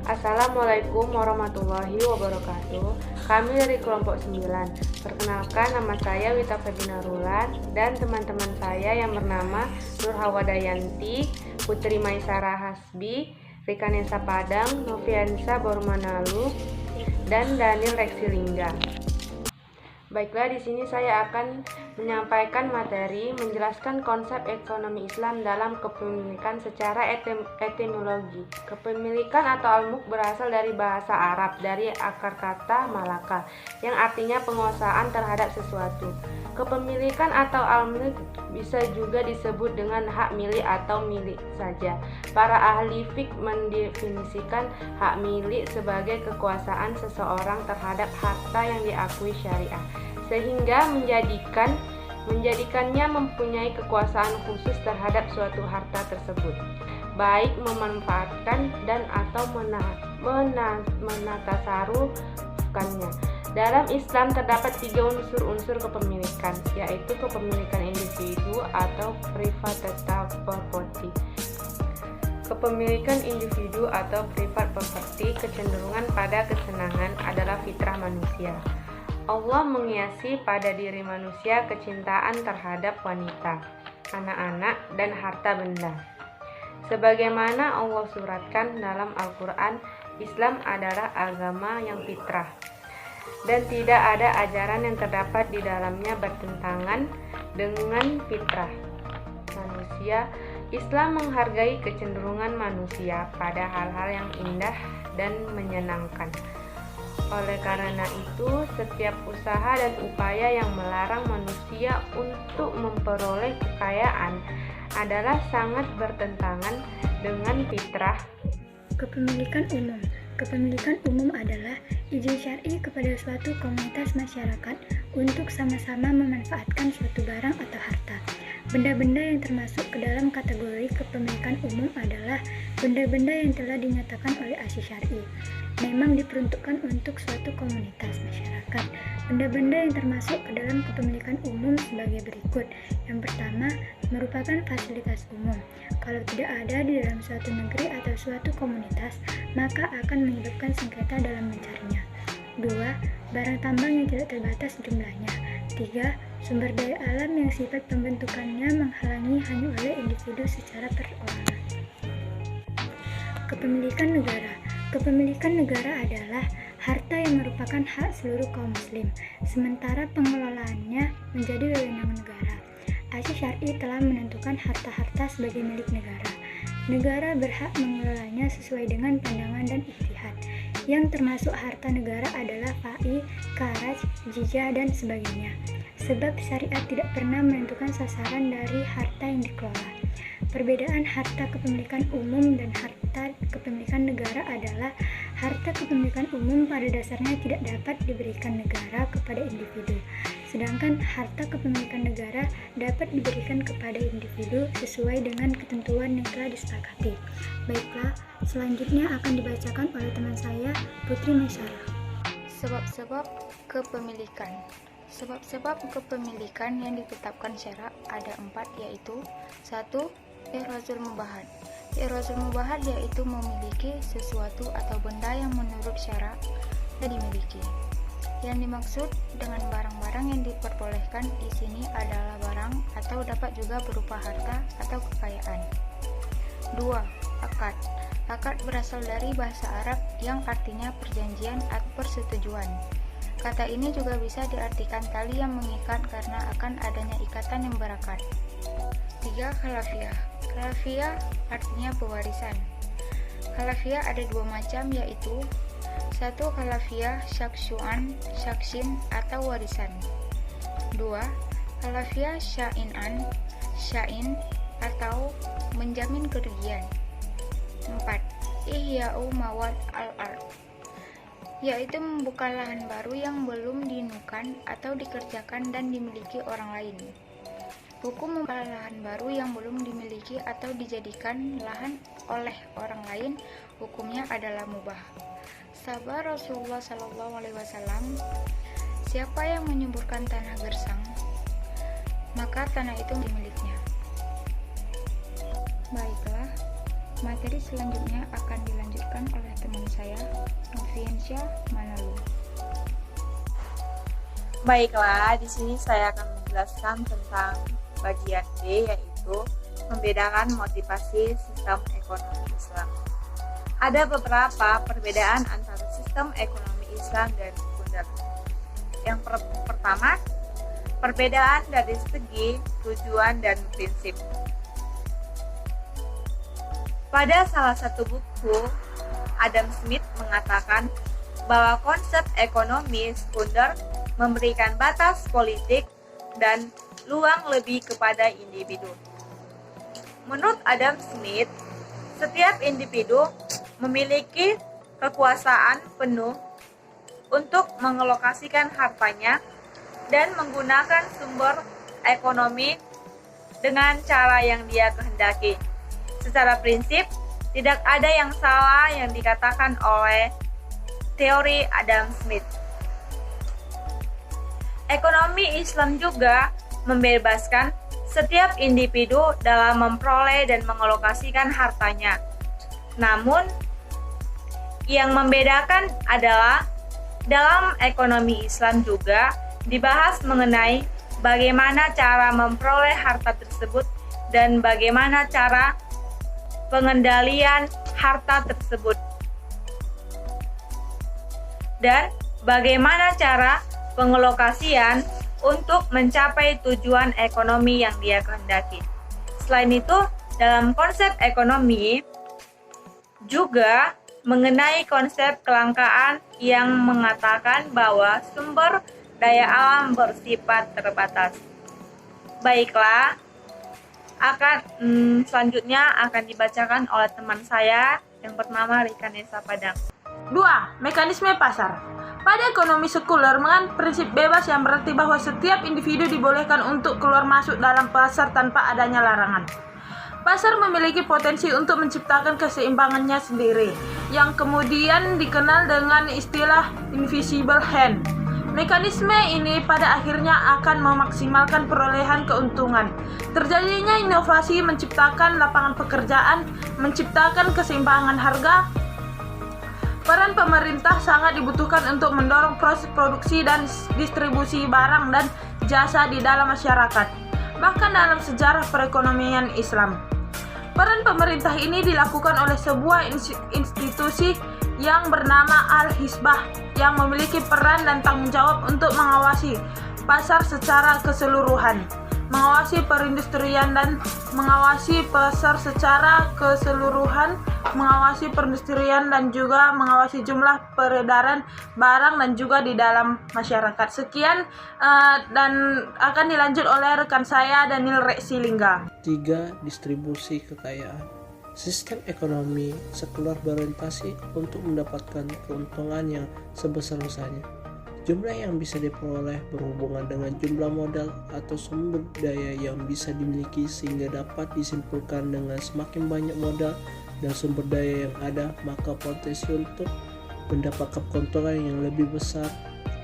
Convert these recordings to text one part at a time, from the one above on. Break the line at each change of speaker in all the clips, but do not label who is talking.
Assalamualaikum warahmatullahi wabarakatuh. Kami dari kelompok 9. Perkenalkan, nama saya Wita Febina Rulan dan teman-teman saya yang bernama Nur Hawadayanti, Putri Maisara Hasbi, Rikanesa Padang, Noviansa Bormanalu, dan Daniel Reksilingga. Baiklah, di sini saya akan menyampaikan materi menjelaskan konsep ekonomi Islam dalam kepemilikan secara etimologi. Kepemilikan atau al-mulk berasal dari bahasa Arab, dari akar kata malaka, yang artinya penguasaan terhadap sesuatu. Kepemilikan atau al-mulk bisa juga disebut dengan hak milik atau milik saja. Para ahli fiqh mendefinisikan hak milik sebagai kekuasaan seseorang terhadap harta yang diakui syariah, sehingga menjadikannya mempunyai kekuasaan khusus terhadap suatu harta tersebut, baik memanfaatkan dan atau menatasarufkannya. Dalam Islam terdapat 3 unsur kepemilikan, yaitu kepemilikan individu atau private property. Kepemilikan individu atau private property kecenderungan pada kesenangan adalah fitrah manusia. Allah menghiasi pada diri manusia kecintaan terhadap wanita, anak-anak, dan harta benda. Sebagaimana Allah suratkan dalam Al-Quran, Islam adalah agama yang fitrah, dan tidak ada ajaran yang terdapat di dalamnya bertentangan dengan fitrah manusia. Islam menghargai kecenderungan manusia pada hal-hal yang indah dan menyenangkan. Oleh karena itu, setiap usaha dan upaya yang melarang manusia untuk memperoleh kekayaan adalah sangat bertentangan dengan fitrah.
Kepemilikan umum. Kepemilikan umum adalah izin syar'i kepada suatu komunitas masyarakat untuk sama-sama memanfaatkan suatu barang atau harta. Benda-benda yang termasuk ke dalam kategori kepemilikan umum adalah benda-benda yang telah dinyatakan oleh asy syar'i, memang diperuntukkan untuk suatu komunitas masyarakat. Benda-benda yang termasuk ke dalam kepemilikan umum sebagai berikut. Yang pertama, merupakan fasilitas umum. Kalau tidak ada di dalam suatu negeri atau suatu komunitas, maka akan menyebabkan sengketa dalam mencarinya. 2. Barang tambang yang tidak terbatas jumlahnya. 3. Sumber daya alam yang sifat pembentukannya menghalangi hanya oleh individu secara perorangan. Kepemilikan negara. Kepemilikan negara adalah harta yang merupakan hak seluruh kaum muslim, sementara pengelolaannya menjadi wewenang negara. Asy syar'i telah menentukan harta-harta sebagai milik negara. Negara berhak mengelolanya sesuai dengan pandangan dan ijtihad. Yang termasuk harta negara adalah fai, kharaj, jizya, dan sebagainya. Sebab syariat tidak pernah menentukan sasaran dari harta yang dikelola. Perbedaan harta kepemilikan umum dan harta kepemilikan negara adalah harta kepemilikan umum pada dasarnya tidak dapat diberikan negara kepada individu, sedangkan harta kepemilikan negara dapat diberikan kepada individu sesuai dengan ketentuan yang telah disepakati. Baiklah, selanjutnya akan dibacakan oleh teman saya, Putri Maisara.
Sebab-sebab kepemilikan. Sebab-sebab kepemilikan yang ditetapkan syarak ada 4, yaitu 1. Ihrazul mubahat. Ihrazul mubahat yaitu memiliki sesuatu atau benda yang menurut syarak dimiliki. Yang dimaksud dengan barang-barang yang diperbolehkan di sini adalah barang atau dapat juga berupa harta atau kekayaan. 2. Akad. Akad berasal dari bahasa Arab yang artinya perjanjian atau persetujuan. Kata ini juga bisa diartikan tali yang mengikat karena akan adanya ikatan yang berakad. 3. Khilafiyah. Khilafiyah artinya pewarisan. Khilafiyah ada 2 macam, yaitu 1. Khilafiyah syaksin atau warisan. 2. Khilafiyah syain atau menjamin kerugian. 4. Ihya'u mawad al-ard, yaitu membuka lahan baru yang belum dinukan atau dikerjakan dan dimiliki orang lain. Hukum membuka lahan baru yang belum dimiliki atau dijadikan lahan oleh orang lain, hukumnya adalah mubah. Sabda Rasulullah SAW, siapa yang menyuburkan tanah gersang, maka tanah itu miliknya. Baiklah, materi selanjutnya akan dilanjutkan oleh teman saya. Indonesia, Manado.
Baiklah, di sini saya akan menjelaskan tentang bagian B, yaitu membedakan motivasi sistem ekonomi Islam. Ada beberapa perbedaan antara sistem ekonomi Islam dan sekunder. Yang pertama, perbedaan dari segi tujuan dan prinsip. Pada salah satu buku, Adam Smith mengatakan bahwa konsep ekonomi sekunder memberikan batas politik dan ruang lebih kepada individu. Menurut Adam Smith, setiap individu memiliki kekuasaan penuh untuk mengalokasikan hartanya dan menggunakan sumber ekonomi dengan cara yang dia kehendaki. Secara prinsip, tidak ada yang salah yang dikatakan oleh teori Adam Smith. Ekonomi Islam juga membebaskan setiap individu dalam memperoleh dan mengalokasikan hartanya. Namun, yang membedakan adalah dalam ekonomi Islam juga dibahas mengenai bagaimana cara memperoleh harta tersebut dan bagaimana cara pengendalian harta tersebut. Dan bagaimana cara pengalokasian untuk mencapai tujuan ekonomi yang dia kehendaki. Selain itu, dalam konsep ekonomi juga mengenai konsep kelangkaan yang mengatakan bahwa sumber daya alam bersifat terbatas. Baiklah, selanjutnya akan dibacakan oleh teman saya yang bernama Rikanesa Padang.
2. Mekanisme pasar. Pada ekonomi sekuler mengandung prinsip bebas yang berarti bahwa setiap individu dibolehkan untuk keluar masuk dalam pasar tanpa adanya larangan. Pasar memiliki potensi untuk menciptakan keseimbangannya sendiri, yang kemudian dikenal dengan istilah invisible hand. Mekanisme ini pada akhirnya akan memaksimalkan perolehan keuntungan. Terjadinya inovasi menciptakan lapangan pekerjaan, menciptakan keseimbangan harga. Peran pemerintah sangat dibutuhkan untuk mendorong proses produksi dan distribusi barang dan jasa di dalam masyarakat, bahkan dalam sejarah perekonomian Islam. Peran pemerintah ini dilakukan oleh sebuah institusi yang bernama Al-Hizbah yang memiliki peran dan tanggung jawab untuk mengawasi pasar secara keseluruhan, mengawasi perindustrian dan mengawasi pasar secara keseluruhan, mengawasi perindustrian dan juga mengawasi jumlah peredaran barang dan juga di dalam masyarakat. Sekian dan akan dilanjut oleh rekan saya Daniel Reksilingga.
3. Distribusi kekayaan. Sistem ekonomi sekuler berorientasi untuk mendapatkan keuntungan yang sebesar-besarnya. Jumlah yang bisa diperoleh berhubungan dengan jumlah modal atau sumber daya yang bisa dimiliki, sehingga dapat disimpulkan dengan semakin banyak modal dan sumber daya yang ada, maka potensi untuk mendapatkan keuntungan yang lebih besar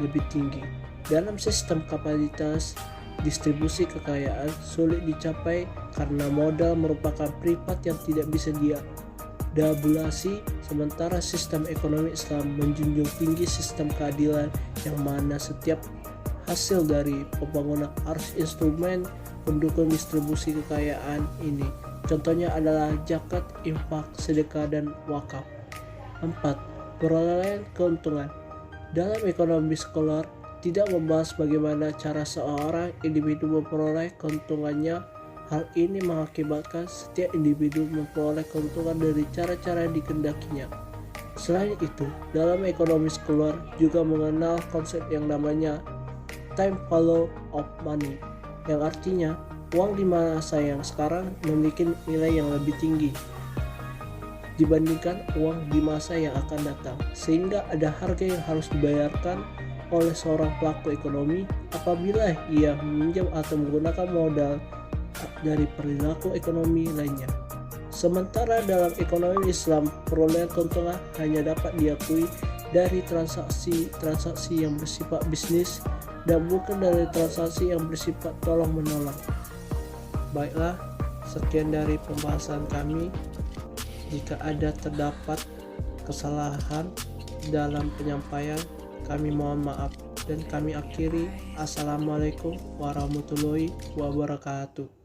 lebih tinggi. Dalam sistem kapitalitas, distribusi kekayaan sulit dicapai karena modal merupakan privat yang tidak bisa diabulasi, sementara sistem ekonomi Islam menjunjung tinggi sistem keadilan yang mana setiap hasil dari pembangunan harus instrumen pendukung distribusi kekayaan ini. Contohnya adalah zakat, infak, sedekah, dan wakaf. 4. Perolehan keuntungan. Dalam ekonomi sekuler tidak membahas bagaimana cara seorang individu memperoleh keuntungannya. Hal ini mengakibatkan setiap individu memperoleh keuntungan dari cara-cara yang dikehendakinya. Selain itu, dalam ekonomi sekuler juga mengenal konsep yang namanya time value of money, yang artinya uang di masa yang sekarang memiliki nilai yang lebih tinggi dibandingkan uang di masa yang akan datang, sehingga ada harga yang harus dibayarkan oleh seorang pelaku ekonomi apabila ia meminjam atau menggunakan modal dari perilaku ekonomi lainnya. Sementara dalam ekonomi Islam, perolehan keuntungan hanya dapat diakui dari transaksi yang bersifat bisnis dan bukan dari transaksi yang bersifat tolong-menolong. Baiklah, sekian dari pembahasan kami. Jika ada terdapat kesalahan dalam penyampaian. Kami mohon maaf dan kami akhiri. Assalamualaikum warahmatullahi wabarakatuh.